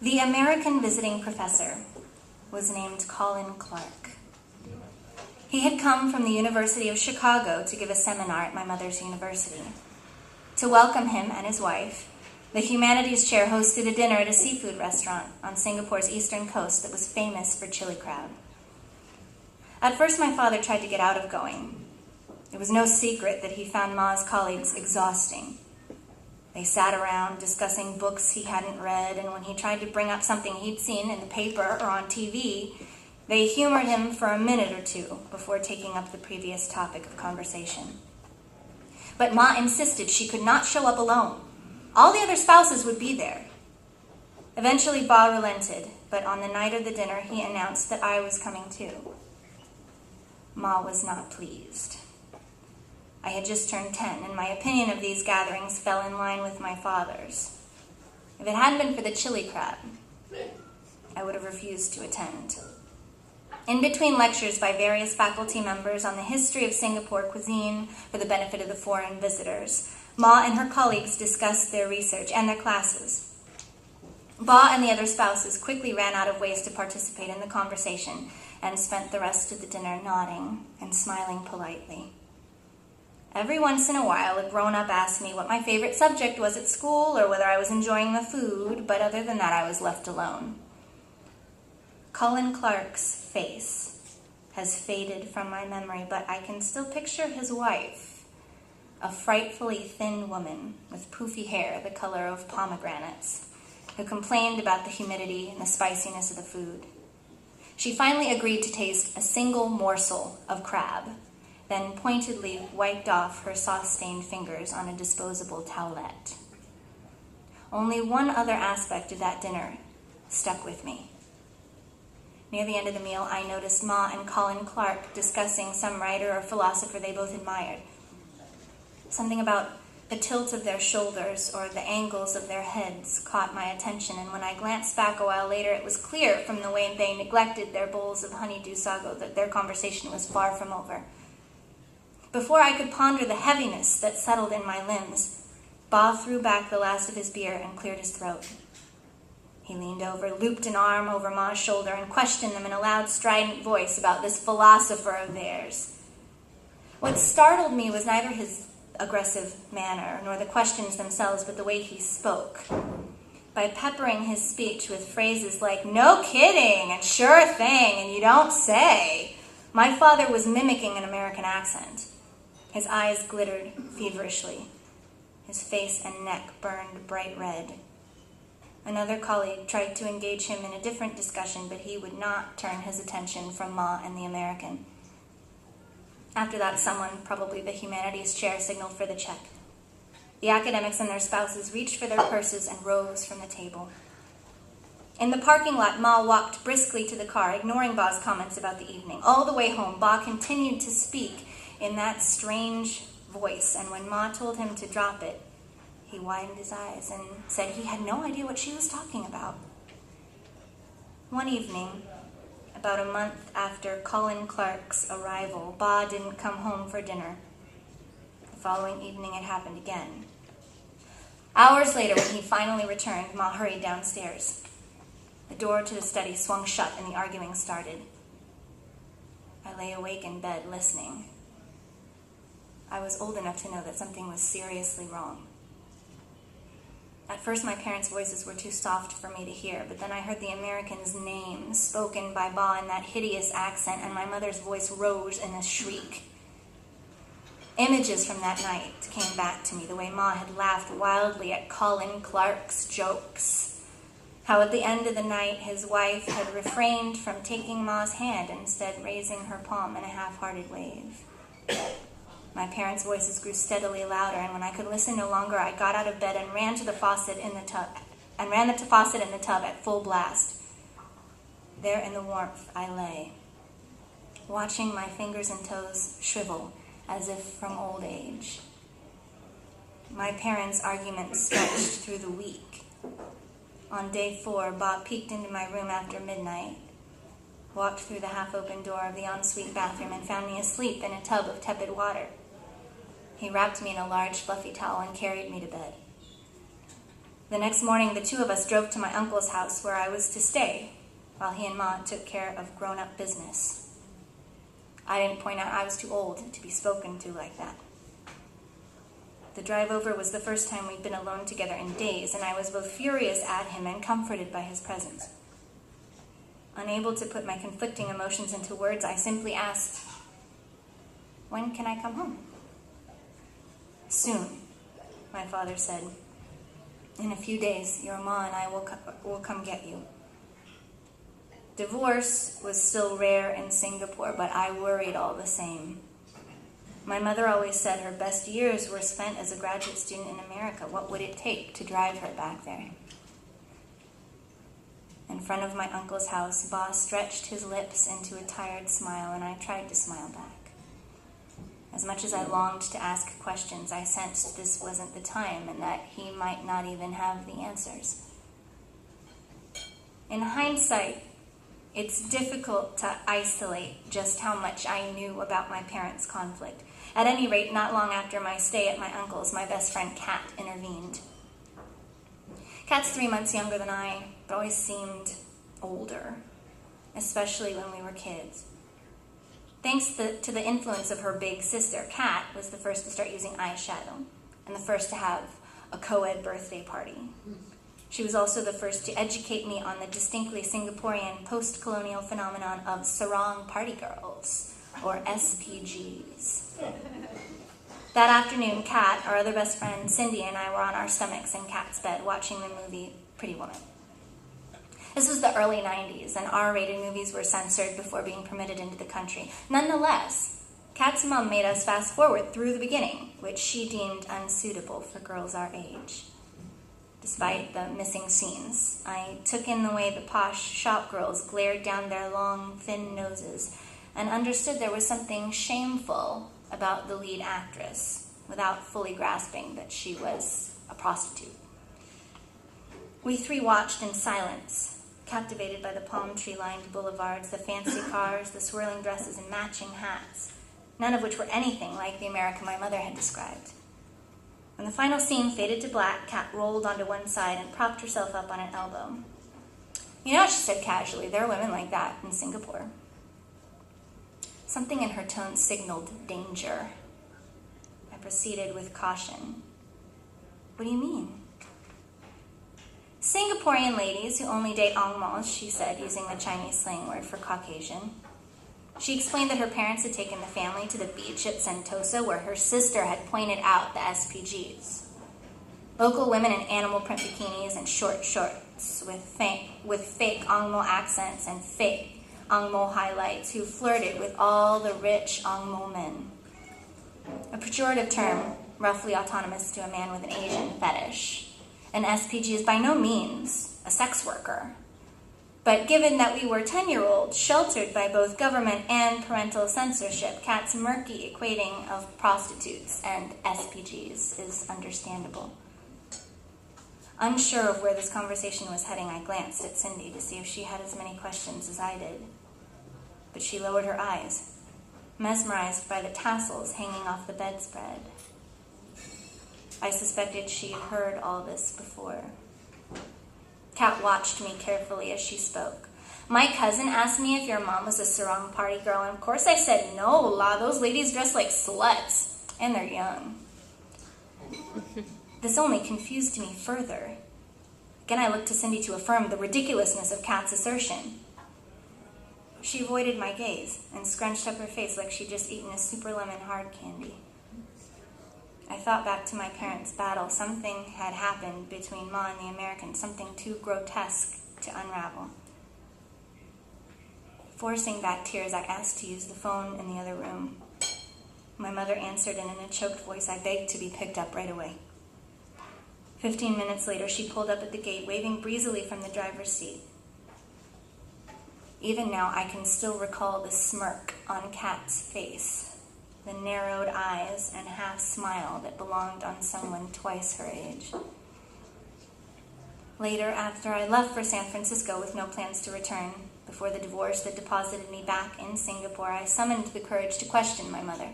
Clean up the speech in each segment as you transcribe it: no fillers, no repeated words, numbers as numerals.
The American visiting professor was named Colin Clark. He had come from the University of Chicago to give a seminar at my mother's university. To welcome him and his wife, the humanities chair hosted a dinner at a seafood restaurant on Singapore's eastern coast that was famous for chili crab. At first, my father tried to get out of going. It was no secret that he found Ma's colleagues exhausting. They sat around discussing books he hadn't read, and when he tried to bring up something he'd seen in the paper or on TV, they humored him for a minute or two before taking up the previous topic of conversation. But Ma insisted she could not show up alone. All the other spouses would be there. Eventually, Ba relented, but on the night of the dinner, he announced that I was coming too. Ma was not pleased. I had just turned 10, and my opinion of these gatherings fell in line with my father's. If it hadn't been for the chili crab, I would have refused to attend. In between lectures by various faculty members on the history of Singapore cuisine for the benefit of the foreign visitors, Ma and her colleagues discussed their research and their classes. Ba and the other spouses quickly ran out of ways to participate in the conversation and spent the rest of the dinner nodding and smiling politely. Every once in a while, a grown-up asked me what my favorite subject was at school or whether I was enjoying the food, but other than that, I was left alone. Colin Clark's face has faded from my memory, but I can still picture his wife, a frightfully thin woman with poofy hair the color of pomegranates, who complained about the humidity and the spiciness of the food. She finally agreed to taste a single morsel of crab, then pointedly wiped off her sauce-stained fingers on a disposable towelette. Only one other aspect of that dinner stuck with me. Near the end of the meal, I noticed Ma and Colin Clark discussing some writer or philosopher they both admired. Something about the tilt of their shoulders or the angles of their heads caught my attention, and when I glanced back a while later, it was clear from the way they neglected their bowls of honeydew sago that their conversation was far from over. Before I could ponder the heaviness that settled in my limbs, Ba threw back the last of his beer and cleared his throat. He leaned over, looped an arm over Ma's shoulder, and questioned them in a loud, strident voice about this philosopher of theirs. What startled me was neither his aggressive manner nor the questions themselves, but the way he spoke. By peppering his speech with phrases like, "No kidding," and "sure thing," and "you don't say," my father was mimicking an American accent. His eyes glittered feverishly. His face and neck burned bright red. Another colleague tried to engage him in a different discussion, but he would not turn his attention from Ma and the American. After that, someone, probably the humanities chair, signaled for the check. The academics and their spouses reached for their purses and rose from the table. In the parking lot, Ma walked briskly to the car, ignoring Ba's comments about the evening. All the way home, Ba continued to speak in that strange voice, and when Ma told him to drop it, he widened his eyes and said he had no idea what she was talking about. One evening, about a month after Colin Clark's arrival, Ba didn't come home for dinner. The following evening, it happened again. Hours later, when he finally returned, Ma hurried downstairs. The door to the study swung shut and the arguing started. I lay awake in bed listening. I was old enough to know that something was seriously wrong. At first, my parents' voices were too soft for me to hear, but then I heard the American's name spoken by Ba in that hideous accent, and my mother's voice rose in a shriek. Images from that night came back to me, the way Ma had laughed wildly at Colin Clark's jokes. How at the end of the night, his wife had refrained from taking Ma's hand, instead raising her palm in a half-hearted wave. My parents' voices grew steadily louder, and when I could listen no longer, I got out of bed and ran the faucet in the tub at full blast. There in the warmth I lay, watching my fingers and toes shrivel as if from old age. My parents' argument stretched through the week. On day 4, Bob peeked into my room after midnight, walked through the half-open door of the ensuite bathroom, and found me asleep in a tub of tepid water. He wrapped me in a large, fluffy towel and carried me to bed. The next morning, the two of us drove to my uncle's house where I was to stay, while he and Ma took care of grown-up business. I didn't point out I was too old to be spoken to like that. The drive over was the first time we'd been alone together in days, and I was both furious at him and comforted by his presence. Unable to put my conflicting emotions into words, I simply asked, "When can I come home?" "Soon," my father said. "In a few days, your ma and I will come get you." Divorce was still rare in Singapore, but I worried all the same. My mother always said her best years were spent as a graduate student in America. What would it take to drive her back there? In front of my uncle's house, Ba stretched his lips into a tired smile, and I tried to smile back. As much as I longed to ask questions, I sensed this wasn't the time and that he might not even have the answers. In hindsight, it's difficult to isolate just how much I knew about my parents' conflict. At any rate, not long after my stay at my uncle's, my best friend Kat intervened. Kat's 3 months younger than I, but always seemed older, especially when we were kids. Thanks to the influence of her big sister, Kat was the first to start using eyeshadow and the first to have a co-ed birthday party. She was also the first to educate me on the distinctly Singaporean post-colonial phenomenon of sarong party girls, or SPGs. That afternoon, Kat, our other best friend, Cindy, and I were on our stomachs in Kat's bed watching the movie Pretty Woman. This was the early 90s, and R-rated movies were censored before being permitted into the country. Nonetheless, Kat's mom made us fast forward through the beginning, which she deemed unsuitable for girls our age. Despite the missing scenes, I took in the way the posh shop girls glared down their long, thin noses and understood there was something shameful about the lead actress, without fully grasping that she was a prostitute. We three watched in silence, captivated by the palm tree-lined boulevards, the fancy cars, the swirling dresses, and matching hats, none of which were anything like the America my mother had described. When the final scene faded to black, Kat rolled onto one side and propped herself up on an elbow. "You know," she said casually, "there are women like that in Singapore." Something in her tone signaled danger. I proceeded with caution. "What do you mean?" "Singaporean ladies who only date angmos," she said, using the Chinese slang word for Caucasian. She explained that her parents had taken the family to the beach at Sentosa, where her sister had pointed out the SPGs. Local women in animal print bikinis and short shorts with fake angmo accents and fake angmo highlights who flirted with all the rich angmo men. A pejorative term, roughly autonomous to a man with an Asian fetish. An SPG is by no means a sex worker. But given that we were 10-year-olds, sheltered by both government and parental censorship, Kat's murky equating of prostitutes and SPGs is understandable. Unsure of where this conversation was heading, I glanced at Cindy to see if she had as many questions as I did. But she lowered her eyes, mesmerized by the tassels hanging off the bedspread. I suspected she had heard all this before. Kat watched me carefully as she spoke. "My cousin asked me if your mom was a sarong party girl, and of course I said no, la, those ladies dress like sluts, and they're young." This only confused me further. Again, I looked to Cindy to affirm the ridiculousness of Kat's assertion. She avoided my gaze and scrunched up her face like she'd just eaten a super lemon hard candy. I thought back to my parents' battle. Something had happened between Ma and the Americans, something too grotesque to unravel. Forcing back tears, I asked to use the phone in the other room. My mother answered, and in a choked voice, I begged to be picked up right away. 15 minutes later, she pulled up at the gate, waving breezily from the driver's seat. Even now, I can still recall the smirk on Kat's face, the narrowed eyes and half-smile that belonged on someone twice her age. Later, after I left for San Francisco with no plans to return, before the divorce that deposited me back in Singapore, I summoned the courage to question my mother.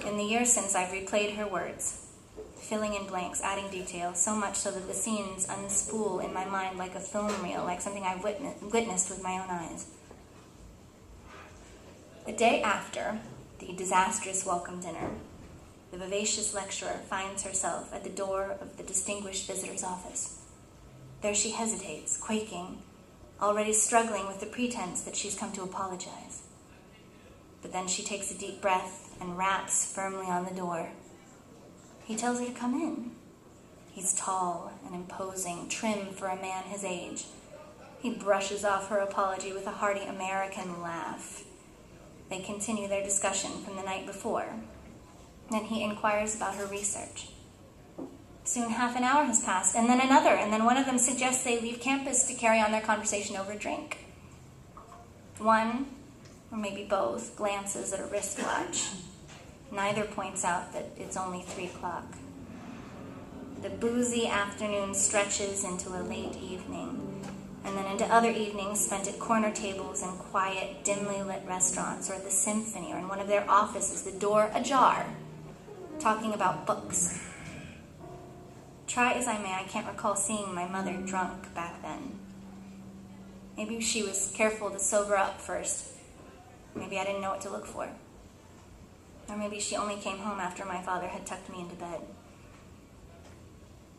In the years since, I've replayed her words, filling in blanks, adding detail, so much so that the scenes unspool in my mind like a film reel, like something I've witnessed with my own eyes. The day after the disastrous welcome dinner, the vivacious lecturer finds herself at the door of the distinguished visitor's office. There she hesitates, quaking, already struggling with the pretense that she's come to apologize. But then she takes a deep breath and raps firmly on the door. He tells her to come in. He's tall and imposing, trim for a man his age. He brushes off her apology with a hearty American laugh. They continue their discussion from the night before. Then he inquires about her research. Soon half an hour has passed, and then another, and then one of them suggests they leave campus to carry on their conversation over a drink. One, or maybe both, glances at a wristwatch. Neither points out that it's only 3 o'clock. The boozy afternoon stretches into a late evening, and then into other evenings spent at corner tables in quiet, dimly lit restaurants, or at the symphony, or in one of their offices, the door ajar, talking about books. Try as I may, I can't recall seeing my mother drunk back then. Maybe she was careful to sober up first. Maybe I didn't know what to look for. Or maybe she only came home after my father had tucked me into bed.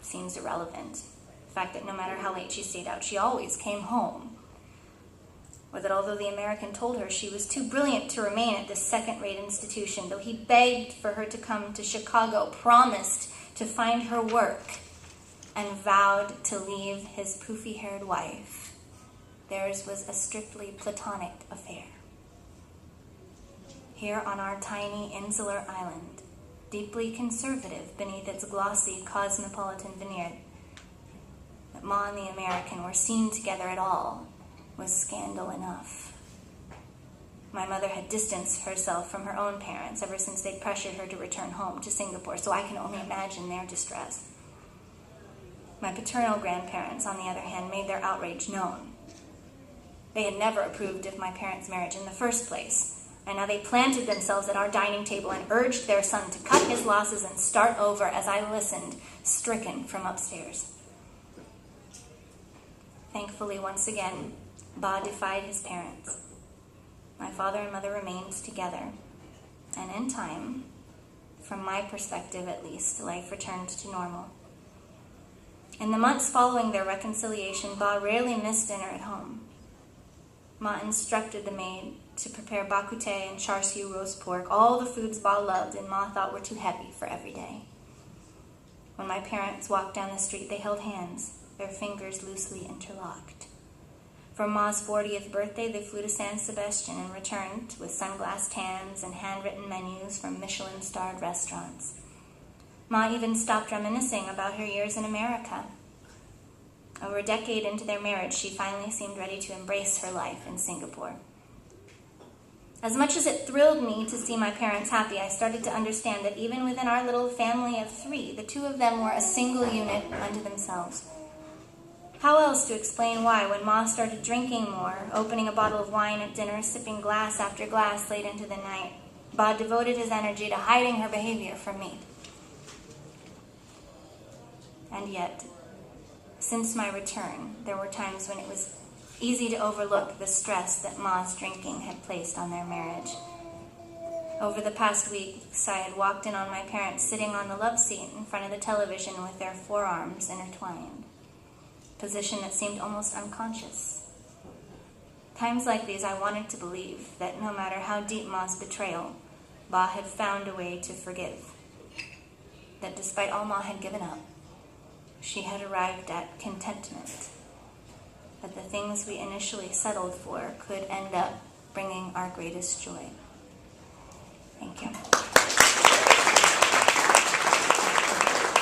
Seems irrelevant. The fact that no matter how late she stayed out, she always came home. Or that although the American told her she was too brilliant to remain at this second-rate institution, though he begged for her to come to Chicago, promised to find her work, and vowed to leave his poofy-haired wife, theirs was a strictly platonic affair. Here on our tiny insular island, deeply conservative beneath its glossy cosmopolitan veneer, that Ma and the American were seen together at all was scandal enough. My mother had distanced herself from her own parents ever since they'd pressured her to return home to Singapore, so I can only imagine their distress. My paternal grandparents, on the other hand, made their outrage known. They had never approved of my parents' marriage in the first place, and now they planted themselves at our dining table and urged their son to cut his losses and start over as I listened, stricken from upstairs. Thankfully, once again, Ba defied his parents. My father and mother remained together, and in time, from my perspective at least, life returned to normal. In the months following their reconciliation, Ba rarely missed dinner at home. Ma instructed the maid to prepare bakute and char siu roast pork, all the foods Ba loved and Ma thought were too heavy for every day. When my parents walked down the street, they held hands, their fingers loosely interlocked. For Ma's 40th birthday, they flew to San Sebastian and returned with sunglass tans and handwritten menus from Michelin-starred restaurants. Ma even stopped reminiscing about her years in America. Over a decade into their marriage, she finally seemed ready to embrace her life in Singapore. As much as it thrilled me to see my parents happy, I started to understand that even within our little family of 3, the 2 of them were a single unit unto themselves. How else to explain why, when Ma started drinking more, opening a bottle of wine at dinner, sipping glass after glass late into the night, Ba devoted his energy to hiding her behavior from me? And yet, since my return, there were times when it was easy to overlook the stress that Ma's drinking had placed on their marriage. Over the past weeks, I had walked in on my parents sitting on the love seat in front of the television with their forearms intertwined, position that seemed almost unconscious. Times like these, I wanted to believe that no matter how deep Ma's betrayal, Ba had found a way to forgive. That despite all Ma had given up, she had arrived at contentment. That the things we initially settled for could end up bringing our greatest joy. Thank you.